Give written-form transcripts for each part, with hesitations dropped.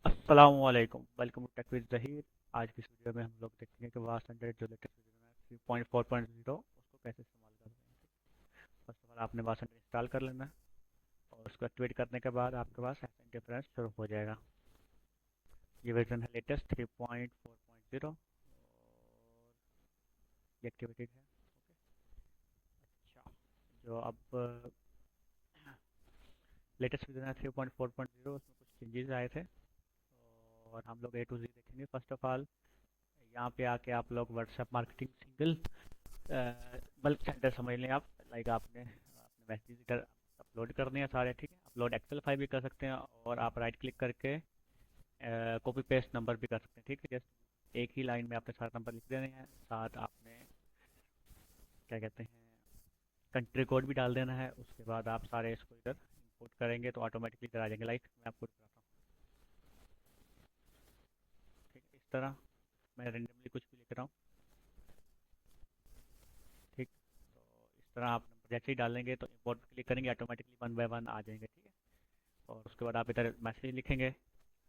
अस्सलामुअलैकुम, welcome to tech with Zaheer. आज की इस वीडियो में हम लोग देखेंगे कि वास्ट एंड्रॉइड जो लेटेस्ट वर्जन है 3.4.0 उसको कैसे इस्तेमाल कर रहे हैं। फर्स्ट ऑफ ऑल आपने वास्ट एंड्रॉइड इंस्टॉल कर लेना है और उसको एक्टिवेट करने के बाद आपके पास ऐसा इंटरफेरेंस शुरू हो जाएगा। ये वर्जन है लेटेस्ट 3.4.0 और ये एक्टिवेटेड है। अच्छा, जो अब लेटेस्ट वर्जन है 3.4.0 उसमें कुछ चेंजेस आए थे और हम लोग ए टू जी देखेंगे। फर्स्ट ऑफ ऑल यहाँ पे आके आप लोग WhatsApp marketing single bulk centre समझ लें आप। लाइक आपने अपने मैसेज इधर अपलोड करने हैं सारे, ठीक है। अपलोड एक्सेल फाइल भी कर सकते हैं और आप राइट क्लिक करके कॉपी पेस्ट नंबर भी कर सकते हैं, ठीक है। जस्ट एक ही लाइन में आपने सारे नंबर लिख देने हैं, साथ आपने क्या कहते हैं कंट्री कोड भी डाल देना है। उसके बाद आप सारे इसको इधर इंपोर्ट करेंगे तो ऑटोमेटिकली इधर आ जाएंगे। लाइक मैं आपको दिखाता हूँ, ठीक है। इस तरह मैं रेंडमली कुछ भी लिख रहा हूँ, ठीक। तो इस तरह आप नंबर जैसे ही डालेंगे तो इंपोर्ट पे क्लिक करेंगे, ऑटोमेटिकली वन बाय वन आ जाएंगे, ठीक है। और उसके बाद आप इधर मैसेज लिखेंगे,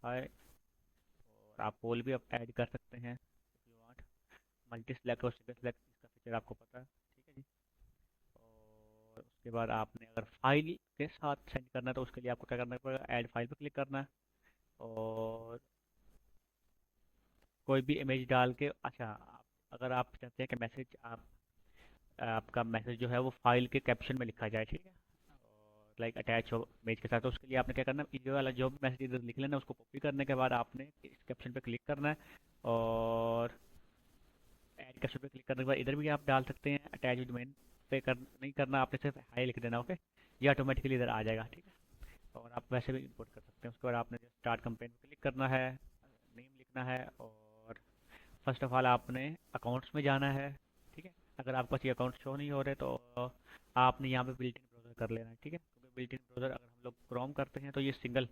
हाय। और आप पोल भी ऐड कर सकते हैं if you want. Multi select और सिंगल सेलेक्ट इसका फीचर आपको पता है, ठीक है जी। और उसके बाद आपने अगर फाइल के साथ सेंड करना है तो उसके लिए आपको क्या करना पड़ेगा, ऐड फाइल पर क्लिक करना है और कोई भी इमेज डाल के। अच्छा, अगर आप चाहते हैं कि मैसेज आपका मैसेज जो है वो फाइल के कैप्शन में लिखा जाए, ठीक है, और लाइक अटैच हो इमेज के साथ, तो उसके लिए आपने क्या करना है, ये वाला जो भी मैसेज इधर लिख लेना है उसको कॉपी करने के बाद आपने इस कैप्शन पे क्लिक करना है और ऐड कैप्शन पे क्लिक करने के बाद इधर भी आप डाल सकते हैं अटैच विद मेन पे नहीं करना, आपने सिर्फ हाई लिख देना, ओके। ये ऑटोमेटिकली इधर आ जाएगा, ठीक है। और आप वैसे भी इंपोर्ट कर सकते हैं। उसके बाद आपने स्टार्ट कैंपेन पे क्लिक करना है, नेम लिखना है और फर्स्ट ऑफ ऑल आपने अकाउंट्स में जाना है, ठीक है। अगर आपके पास ये अकाउंट शो नहीं हो रहे तो आपने यहाँ पे बिल्ट इन ब्राउज़र कर लेना है, ठीक है। क्योंकि बिल्ट इन ब्राउज़र अगर हम लोग क्रोम करते हैं तो ये सिंगल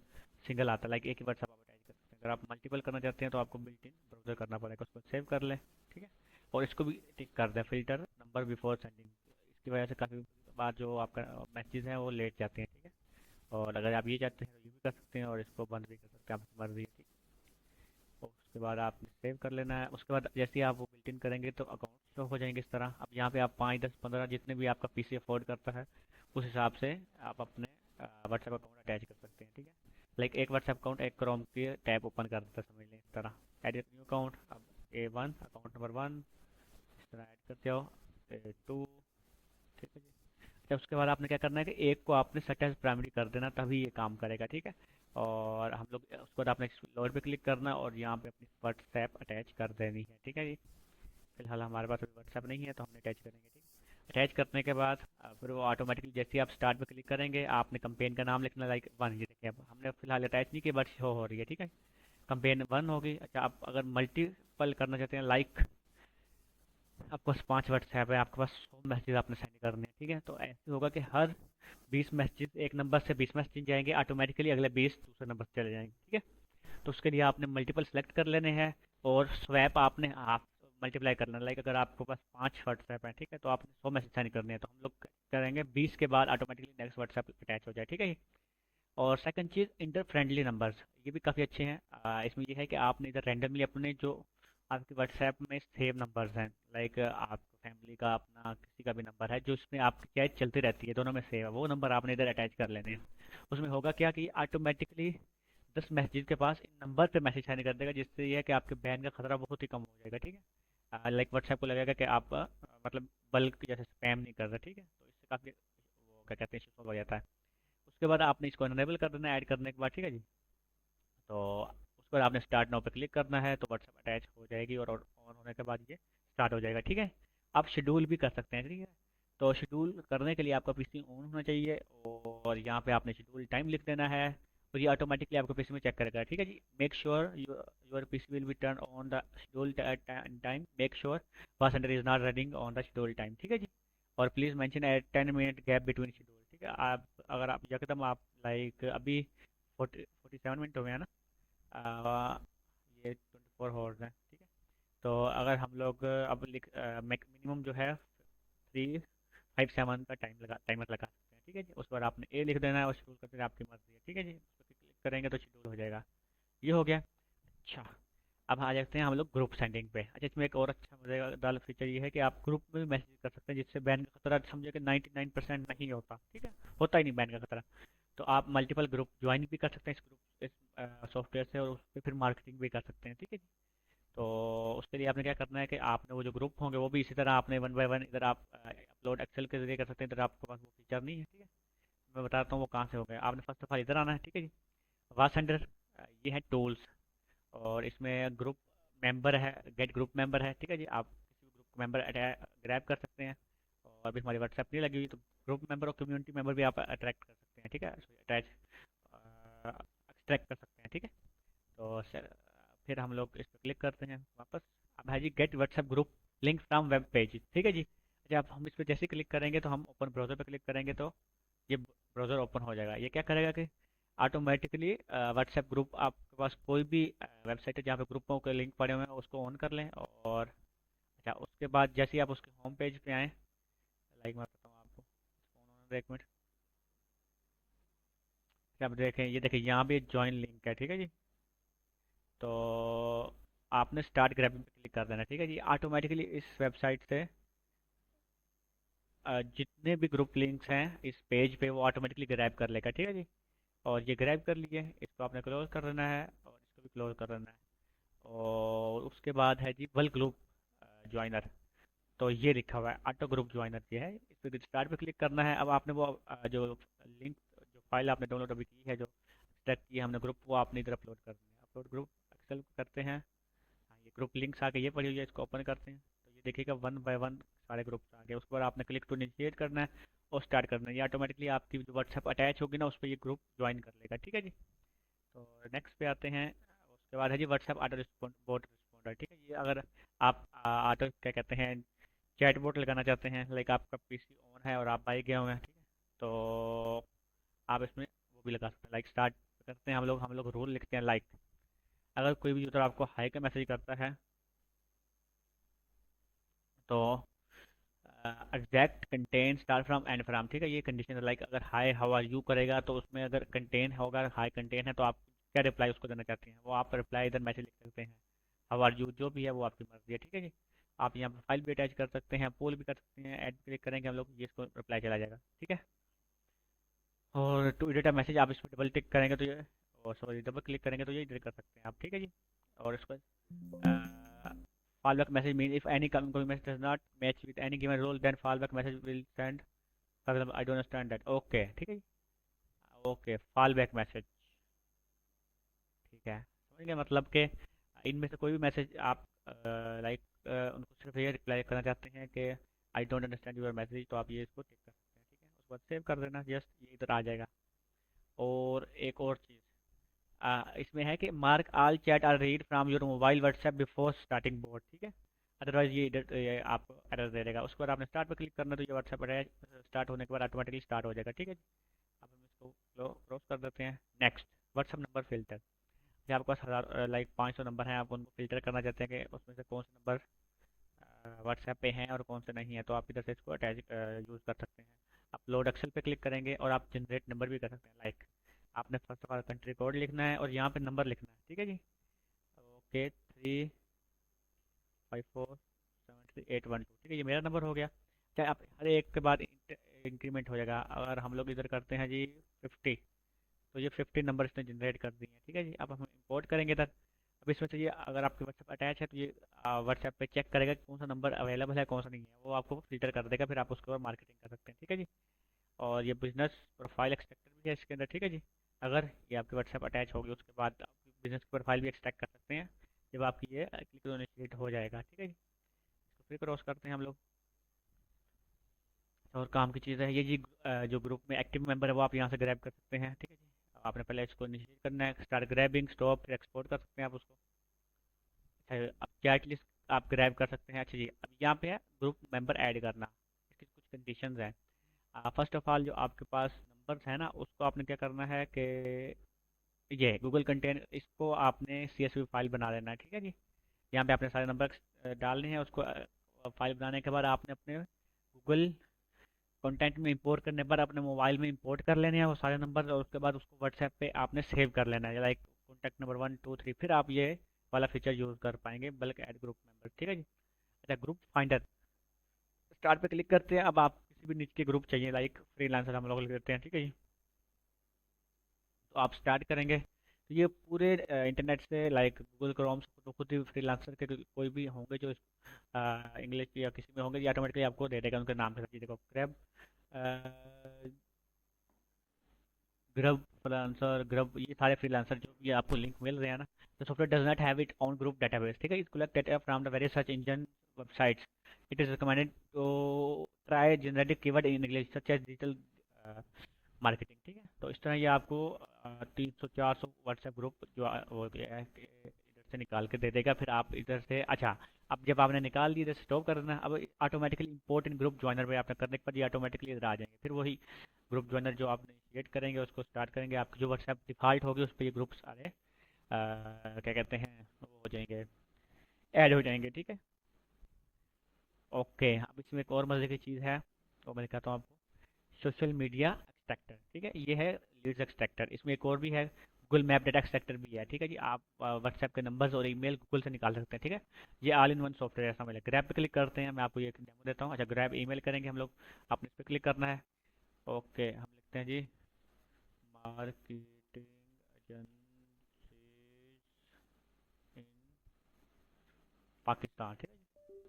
सिंगल आता है, लाइक एक ही वर्ड आप अटैच कर सकते हैं। अगर आप मल्टीपल करना चाहते हैं तो आपको बिल्ट इन ब्राउज़र करना पड़ेगा। उसको सेव कर लें, ठीक है। और इसको भी टिक कर दें, फिल्टर नंबर बिफोर सेंडिंग। इसकी वजह से काफ़ी बार जो आपका मैसेज हैं वो लेट जाते हैं, ठीक है। और अगर आप ये चाहते हैं तो ये भी कर सकते हैं और इसको बंद भी कर सकते हैं, आपकी मर्जी है, ठीक है। और उसके बाद आपने सेव कर लेना है। उसके बाद जैसे ही आप वो बिल्ट इन करेंगे तो अकाउंट शो हो जाएंगे इस तरह। अब यहाँ पे आप 5 10 15 जितने भी आपका पीसी अफोर्ड करता है उस हिसाब से आप अपने व्हाट्सएप अकाउंट अटैच कर सकते हैं, ठीक है। लाइक एक व्हाट्सएप अकाउंट एक क्रोम के टैब ओपन कर देता है, समझ लें इस तरह। एडिट न्यू अकाउंट, अब A1 अकाउंट नंबर 1 इस तरह ऐड करते हो, A2, ठीक है जी। अच्छा, उसके बाद आपने क्या करना है कि एक को आपने सेट एज प्राइमरी कर देना, तभी ये काम करेगा, ठीक है। और हम लोग उसके बाद आपने एक्सप्लोर पे क्लिक करना है और यहाँ पे अपनी व्हाट्सएप अटैच कर देनी है, ठीक है जी। फिलहाल हमारे पास अभी व्हाट्सएप नहीं है तो हमने अटैच करेंगे, ठीक है। अटैच करने के बाद फिर वो ऑटोमेटिकली जैसे ही आप स्टार्ट पे क्लिक करेंगे आपने कंपेन का नाम लिखना, लाइक वन। ये देखिए अब हमने फिलहाल अटैच नहीं किया बट शो हो रही है, ठीक है। कंपेन 1 होगी। अच्छा, आप अगर मल्टीपल करना चाहते हैं, लाइक आपके पास 5 व्हाट्सएप है, आपके पास 100 मैसेज आपने सेंड करने हैं, ठीक है। तो ऐसे होगा कि हर 20 मैसेज एक नंबर से 20 मैसेज जाएंगे, ऑटोमेटिकली अगले 20 दूसरे नंबर से चले जाएंगे, ठीक है। तो उसके लिए आपने मल्टीपल सेलेक्ट कर लेने हैं और स्वैप आपने आप मल्टीप्लाई करना है। लाइक अगर आपके पास 5 व्हाट्सएप है, ठीक है, तो आपने 100 मैसेज सेंड करने हैं, तो हम लोग करेंगे 20 के बाद ऑटोमेटिकली नेक्स्ट व्हाट्सएप अटैच हो जाए, ठीक है। और सेकंड चीज़, इंटर फ्रेंडली नंबर्स, ये भी काफ़ी अच्छे हैं। इसमें ये है कि आपने इधर रैंडमली अपने जो आपके व्हाट्सएप में सेव नंबर्स हैं, लाइक आपकी फैमिली का अपना किसी का भी नंबर है जो इसमें आपकी चैट चलती रहती है, दोनों में सेव है, वो नंबर आपने इधर अटैच कर लेने हैं। उसमें होगा क्या कि ऑटोमेटिकली 10 मैसेज के पास इन नंबर पे मैसेज सेंड कर देगा, जिससे ये है कि आपके बैन का खतरा बहुत ही कम हो जाएगा, ठीक है। लाइक व्हाट्सएप को लगेगा कि आप मतलब बल्क जैसे स्पैम नहीं कर रहे, ठीक है। तो इससे काफ़ी वो क्या कहते हैं इशू हो जाता है। उसके बाद आपने इसको इनेबल कर देना है ऐड करने के बाद, ठीक है जी। तो उसके बाद आपने स्टार्ट नाउ पे क्लिक करना है तो व्हाट्सएप अटैच हो जाएगी और ऑन होने के बाद ये स्टार्ट हो जाएगा, ठीक है। आप शेड्यूल भी कर सकते हैं, ठीक है। तो शेड्यूल करने के लिए आपका पीसी ऑन होना चाहिए और यहाँ पे आपने शेड्यूल टाइम लिख देना है और ये ऑटोमेटिकली आपके पीसी में चेक करेगा, ठीक है जी। Make sure your PC will be turn on the schedule time, make sure password is not running on the schedule time, ठीक है जी। और please mention at 10 minute gap between schedule, ठीक है। आप अगर आप एकदम आप लाइक अभी 47 मिनट हो गया ना, ये 24 आवर्स है, ठीक है। तो अगर हम लोग अब मिनिमम जो है 357 का टाइमर लगा सकते हैं, ठीक है जी। उस पर आपने ए लिख देना है और शेड्यूल करते हैं, आपकी मर्जी है, ठीक है जी। उस पर क्लिक करेंगे तो शेड्यूल हो जाएगा। ये हो गया। अच्छा, अब आ जाते हैं हम लोग ग्रुप सेंडिंग पे। अच्छा, इसमें एक और अच्छा मजेदार फीचर ये है कि आप ग्रुप में भी मैसेज कर सकते हैं, जिससे बैन का खतरा समझे कि 99% नहीं होता, ठीक है, होता ही नहीं बैन का खतरा। तो आप मल्टीपल ग्रुप ज्वाइन भी कर सकते हैं इस सॉफ्टवेयर से, और उस पर फिर मार्केटिंग भी कर सकते हैं, ठीक है जी। तो उसके लिए आपने क्या करना है कि आपने वो जो ग्रुप होंगे वो भी इसी तरह आपने वन बाय वन, इधर आप अपलोड एक्सेल के जरिए कर सकते हैं, इधर आपके पास वो फीचर नहीं है, ठीक है। मैं बताता हूँ वो कहाँ से हो गया। आपने फर्स्ट ऑफ ऑल इधर आना है, ठीक है जी। वास सेंडर, ये है टूल्स, और इसमें ग्रुप मेंबर है, गेट ग्रुप मेंबर है, ठीक है जी। आप किसी भी ग्रुप मेंबर ग्रैब कर सकते हैं। और अभी हमारी व्हाट्सएप नहीं लगी हुई, तो ग्रुप मेंबर और कम्युनिटी मेंबर भी आप अट्रैक्ट कर सकते हैं, ठीक है, अटैच एक्सट्रैक्ट कर सकते हैं, ठीक है। तो सर, फिर हम लोग इस पर क्लिक करते हैं वापस। अब है जी get WhatsApp group link from web page, ठीक है जी। जब हम इस पर जैसे क्लिक करेंगे, तो हम ओपन ब्राउज़र पे क्लिक करेंगे, तो ये ब्राउज़र ओपन हो जाएगा। ये क्या करेगा कि ऑटोमेटिकली व्हाट्सएप ग्रुप, आपके पास कोई भी वेबसाइट है जहाँ पे ग्रुपों के लिंक पड़े हुए हैं, उसको ऑन कर लें। और अच्छा, उसके बाद जैसे ही आप उसके होम पेज पे आएँ, लाइक मैं बताता हूँ आपको, एक मिनट। आप देखें, ये देखिए यहाँ पे ज्वाइन लिंक है, ठीक है जी। तो आपने स्टार्ट ग्रैबिंग पे क्लिक कर देना, ठीक है जी। ऑटोमेटिकली इस वेबसाइट से जितने भी ग्रुप लिंक्स हैं इस पेज पे, वो ऑटोमेटिकली ग्रैब कर लेगा, ठीक है जी। और ये ग्रैब कर लिए, इसको आपने क्लोज कर देना है, और इसको भी क्लोज कर देना है। और उसके बाद है जी बल्क ग्रुप ज्वाइनर। तो ये लिखा हुआ है ऑटो ग्रुप ज्वाइनर, ये है। इस पर स्टार्ट पे क्लिक करना है। अब आपने वो जो लिंक, जो फाइल आपने डाउनलोड अभी की है, जो एक्सट्रैक्ट की है हमने ग्रुप, वो आपने इधर अपलोड करनी है। अपलोड ग्रुप एक्सेल करते हैं। हाँ, ये ग्रुप लिंक्स आके ये पड़ी हुई है, इसको ओपन करते हैं, तो ये देखिएगा वन बाय वन सारे ग्रुप्स आ गए। उसके बाद आपने क्लिक टू इनिशिएट करना है और स्टार्ट करना है। ये ऑटोमेटिकली आपकी जो व्हाट्सएप अटैच होगी ना, उस पर ये ग्रुप ज्वाइन कर लेगा, ठीक है जी। तो नेक्स्ट पे आते हैं। उसके बाद है जी WhatsApp auto respond bot responder, ठीक है। ये अगर आप ऑटो क्या कहते हैं, चैट बोट लगाना चाहते हैं, लाइक आपका पीसी ऑन है और आप बाइक गए हुए हैं, ठीक है, तो आप इसमें वो भी लगा सकते हैं। लाइक स्टार्ट करते हैं हम लोग रूल लिखते हैं, लाइक अगर कोई भी यूज़र आपको हाई का मैसेज करता है, तो exact contain start from and from, ठीक है। ये कंडीशन है, लाइक अगर हाई हाउ आर यू करेगा, तो उसमें अगर कंटेन होगा, हाई कंटेन है, तो आप क्या रिप्लाई उसको देना चाहते हैं, वो आप रिप्लाई इधर मैसेज लिख सकते हैं। हाउ आर यू जो भी है वो आपकी मर्जी है, ठीक है जी। आप यहाँ पर फाइल भी अटैच कर सकते हैं, पोल भी कर सकते हैं, ऐड क्लिक करेंगे हम लोग, ये इसको रिप्लाई चला जाएगा, ठीक है। और टू एडिट अ मैसेज, आप इसमें डबल टिक करेंगे तो ये, और सॉरी डबल क्लिक करेंगे तो ये एडिट कर सकते हैं आप, ठीक है जी। और इसको fallback message means if any incoming message does not match with any given role, then fallback message will send, for example I don't understand that, okay, ठीक है जी। ओके, fallback मैसेज, ठीक है, समझ गए। मतलब कि इनमें से कोई भी मैसेज आप लाइक उनको सिर्फ ये रिप्लाई करना चाहते हैं कि I don't understand your message, तो आप ये इसको टिक कर सकते हैं, ठीक है। उसके बाद सेव कर देना, जस्ट ये इधर आ जाएगा। और एक और चीज़ इसमें है कि mark all chat are read from your mobile WhatsApp before starting board, ठीक है। अदरवाइज ये आपको एरर दे देगा। उसके बाद आपने स्टार्ट पर क्लिक करना, तो ये व्हाट्सएप स्टार्ट होने के बाद ऑटोमेटिकली स्टार्ट हो जाएगा, ठीक है जी। अब हम इसको क्लोज कर देते हैं। Next, WhatsApp number filter. ये आपके पास हज़ार लाइक 500 नंबर हैं, आप उनको फिल्टर करना चाहते हैं कि उसमें से कौन से नंबर व्हाट्सएप पे हैं और कौन से नहीं है, तो आप इधर से इसको अटैच यूज़ कर सकते हैं। अपलोड एक्सेल पे क्लिक करेंगे और आप जनरेट नंबर भी कर सकते हैं। लाइक आपने first of all country code लिखना है और यहाँ पे नंबर लिखना है, ठीक है जी। ओके, 3547381 ठीक है, ये मेरा नंबर हो गया। चाहे आप हर एक के बाद इंक्रीमेंट हो जाएगा। अगर हम लोग इधर करते हैं जी 50, तो ये 50 नंबर इसने जनरेट कर दिए हैं, ठीक है जी। अब हम इंपोर्ट करेंगे इधर। अब इसमें से ये अगर आपके व्हाट्सएप अटैच है, तो ये व्हाट्सएप पे चेक करेगा कि कौन सा नंबर अवेलेबल है, कौन सा नहीं है, वो आपको फिल्टर कर देगा, फिर आप उसके ऊपर मार्केटिंग कर सकते हैं, ठीक है जी। और ये बिजनेस प्रोफाइल एक्सट्रैक्टर भी है इसके अंदर, ठीक है जी। अगर ये आपके व्हाट्सएप अटैच होगी, उसके बाद आप बिजनेस प्रोफाइल भी एक्सट्रैक्ट कर सकते हैं, जब आपकी ये क्लिक इनिशिएट हो जाएगा, ठीक है जी। इसको फिर क्रॉस करते हैं हम लोग। और काम की चीज़ है ये जी, जो ग्रुप में एक्टिव मेंबर है वो आप यहाँ से ग्रैब कर सकते हैं, ठीक है जी। आपने पहले इसको इनिशिएट करना है, स्टार्ट ग्रैबिंग, स्टॉप, फिर एक्सपोर्ट कर सकते हैं आप उसको। अच्छा, अब चैट लिस्ट आप ग्रैब कर सकते हैं। अच्छा जी, अब यहाँ पे है ग्रुप मेंबर ऐड करना। इसकी कुछ कंडीशंस हैं। फर्स्ट ऑफ ऑल, जो आपके पास नंबर्स है ना, उसको आपने क्या करना है कि ये गूगल कंटेंट, इसको आपने CSV फाइल बना लेना है, ठीक है जी। यहाँ पे आपने सारे नंबर डालने हैं। उसको फाइल बनाने के बाद आपने अपने गूगल कंटेंट में इंपोर्ट करने पर अपने मोबाइल में इंपोर्ट कर लेने हैं वो सारे नंबर, और उसके बाद उसको व्हाट्सएप पे आपने सेव कर लेना है। लाइक कॉन्टैक्ट नंबर 1 2 3, फिर आप ये वाला फीचर यूज़ कर पाएंगे, बल्कि ऐड ग्रुप मेंबर। ठीक है जी। अच्छा, ग्रुप फाइंडर स्टार्ट पे क्लिक करते हैं। अब आप किसी भी निच के ग्रुप चाहिए, लाइक फ्रीलांसर हम लोग लेते हैं। ठीक है जी। तो आप स्टार्ट करेंगे तो ये पूरे इंटरनेट से, लाइक गूगल क्रोम से, तो खुद ही फ्रीलांसर के कोई भी होंगे जो इंग्लिश या किसी में होंगे, ये ऑटोमेटिकली आपको दे देगा उनके नाम के साथ। ये देखो, ग्रैब, ग्रब फ्रीलांसर, ग्रब, ये सारे फ्रीलांसर जो ये आपको लिंक मिल रहे हैं ना। The software does not have it own group database. ठीक है, it collect data from the various search engine websites. It is recommended to try generative keyword in English such as digital marketing. ठीक है, तो इस तरह ये आपको 300 400 WhatsApp group जो वो इधर से निकाल के दे देगा। फिर आप इधर से, अच्छा, अब जब आपने निकाल दिया, इधर स्टॉप कर देना। अब automatically import in group joiner पे आपने करने के बाद ये ऑटोमेटिकली इधर आ जाएंगे। फिर वही ग्रुप ज्वाइनर जो आपने क्रिएट करेंगे उसको स्टार्ट करेंगे। आपकी जो व्हाट्सएप डिफ़ॉल्ट होगी उस पर ये ग्रुप सारे क्या कहते हैं, वो हो जाएंगे, ऐड हो जाएंगे। ठीक है, ओके। अब इसमें एक और मज़े की चीज़ है, तो मैं दिखाता हूँ आपको। Social media extractor. ठीक है, ये है लीड्स एक्सट्रैक्टर। इसमें एक और भी है, गूगल मैप डेटा एक्सट्रैक्टर भी है। ठीक है जी, आप व्हाट्सएप के नंबर्स और ईमेल गूगल से निकाल सकते हैं। ठीक है, ये ऑल इन वन सॉफ्टवेयर ऐसा मिला। ग्रैब पे क्लिक करते हैं, मैं आपको ये डेमो देता हूँ। अच्छा, ग्रैब ईमेल करेंगे हम लोग, आपने इस पर क्लिक करना है। ओके, हम लिखते हैं जी, मार्केटिंग एजेंसीज इन पाकिस्तान। ठीक है जी,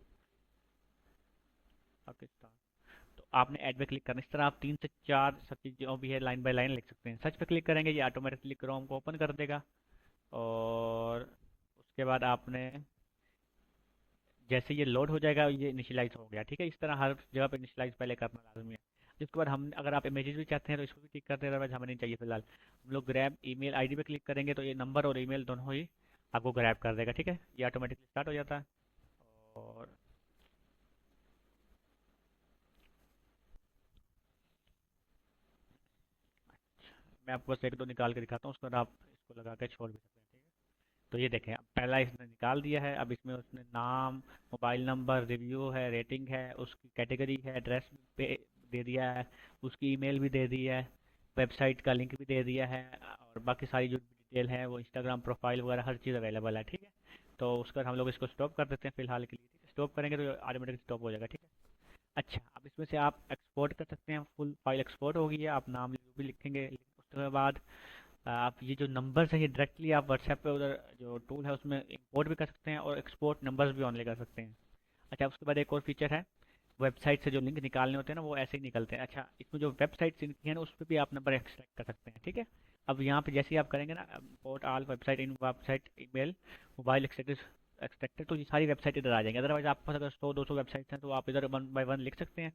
पाकिस्तान। तो आपने ऐड पे क्लिक करना। इस तरह आप 3 से 4 सब चीज़ जो भी है लाइन बाय लाइन लिख सकते हैं। सर्च पे क्लिक करेंगे, ये ऑटोमेटिकली क्रोम को ओपन कर देगा। और उसके बाद आपने, जैसे ये लोड हो जाएगा, ये इनिशियलाइज हो गया। ठीक है, इस तरह हर जगह पे इनिशियलाइज पहले करना लाजमी है। जिसके बाद हम, अगर आप इमेजेस भी चाहते हैं तो इसको भी टिक कर दें, अदरवाइज हमें नहीं चाहिए फिलहाल। हम लोग ग्रैब ईमेल आईडी पे क्लिक करेंगे तो ये नंबर और ईमेल दोनों ही आपको ग्रैब कर देगा। ठीक है, ये ऑटोमेटिकली स्टार्ट हो जाता है। और मैं आपको बस एक दो निकाल के दिखाता हूँ, उसके बाद आप इसको लगा के छोड़ भी सकते हैं। ठीक है, तो ये देखें, अब पहला इसने निकाल दिया है। अब इसमें उसने नाम, मोबाइल नंबर, रिव्यू है, रेटिंग है, उसकी कैटेगरी है, एड्रेस पे दे दिया है, उसकी ईमेल भी दे दी है, वेबसाइट का लिंक भी दे दिया है, और बाकी सारी जो डिटेल है वो इंस्टाग्राम प्रोफाइल वगैरह हर चीज़ अवेलेबल है। ठीक है, तो उसका हम लोग इसको स्टॉप कर देते हैं फिलहाल के लिए। ठीक है, स्टॉप करेंगे तो ऑटोमेटिक स्टॉप हो जाएगा। ठीक है, अच्छा, अब इसमें से आप एक्सपोर्ट कर सकते हैं। फुल फाइल एक्सपोर्ट होगी है, आप नाम जो भी लिखेंगे। उसके बाद आप ये जो नंबर्स है, ये डायरेक्टली आप व्हाट्सएप पे उधर जो टूल है उसमें इंपोर्ट भी कर सकते हैं, और एक्सपोर्ट नंबर्स भी ऑनली कर सकते हैं। अच्छा, उसके बाद एक और फीचर है, वेबसाइट से जो लिंक निकालने होते हैं ना, वो ऐसे ही निकलते हैं। अच्छा, इसमें जो वेबसाइट से है ना, उस पर भी आप नंबर एक्सट्रैक्ट कर सकते हैं। ठीक है, अब यहाँ पे जैसे ही आप करेंगे ना, इंपोर्ट ऑल वेबसाइट इन वेबसाइट ईमेल मोबाइल एक्सट्रैक्टर, तो ये सारी वेबसाइट इधर आ जाएंगे। अदरवाइज आपके पास अगर 100 200 वेबसाइट्स हैं तो आप इधर 1 बाय 1 लिख सकते हैं।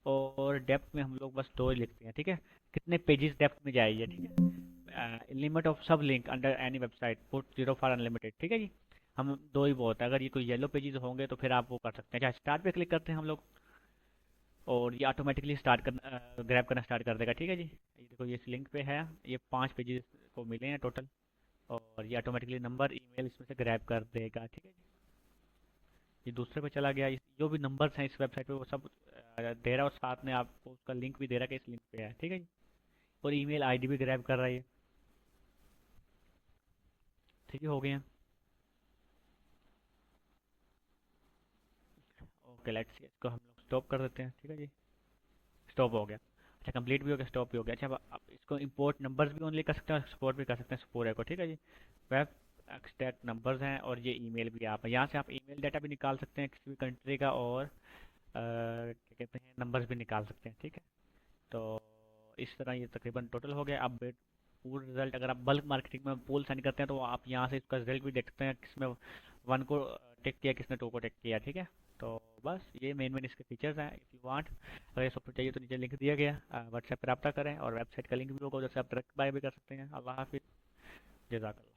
और डेप्थ में हम लोग बस 2 ही लिखते हैं। ठीक है, कितने पेजेस डेप्थ में जाइए। ठीक है, लिमिट ऑफ सब link under any website put 0 for unlimited. ठीक है जी, हम 2 ही बहुत है। अगर ये कोई येलो पेजेस होंगे तो फिर आप वो कर सकते हैं। अच्छा, स्टार्ट पे क्लिक करते हैं हम लोग, और ये ऑटोमेटिकली स्टार्ट करना, ग्रैब करना स्टार्ट कर देगा। ठीक है जी, ये देखो, ये इस लिंक पे है, ये 5 पेजेस को मिले हैं टोटल, और ये ऑटोमेटिकली नंबर ईमेल इसमें से ग्रैब कर देगा। ठीक है जी, ये दूसरे पे चला गया। जो भी नंबर्स हैं इस वेबसाइट पे वो सब दे रहा है, और साथ में आपको उसका लिंक भी दे रहा है कि इस लिंक पे है। ठीक है जी, और ईमेल आईडी भी ग्रैब कर रहा है ये। ठीक है, हो गए हैं। ओके, लेट्स सी, इसको हम लोग स्टॉप कर देते हैं। ठीक है जी, स्टॉप हो गया। अच्छा, कंप्लीट भी हो गया, स्टॉप भी हो गया। अच्छा, अब आप इसको इंपोर्ट नंबर्स भी ओनली कर सकते हैं, एक्सपोर्ट भी कर सकते हैं पूरे को। ठीक है जी, वेब एक्सट्रैक्ट नंबर्स हैं, और ये ईमेल भी आप यहाँ से आप ईमेल डाटा भी निकाल सकते हैं किसी भी कंट्री का, और क्या कहते हैं, नंबर्स भी निकाल सकते हैं। ठीक है, तो इस तरह ये तकरीबन टोटल हो गया। अब पूरा रिजल्ट, अगर आप बल्क मार्केटिंग में पोल सेंड करते हैं तो आप यहाँ से इसका रिजल्ट भी देख सकते हैं, किसमें 1 को टिक किया, किसने 2 को टिक किया। ठीक है, तो बस ये मेन इसके फीचर्स हैं। इफ़ यू वांट, अगर ये सॉफ्टवेयर चाहिए तो नीचे लिंक दिया गया, व्हाट्सएप पर रब्ता करें, और वेबसाइट का लिंक भी होगा, उधर से आप डायरेक्ट बाय भी कर सकते हैं। अल्लाह हाफिज़, जज़ाकल्लाह।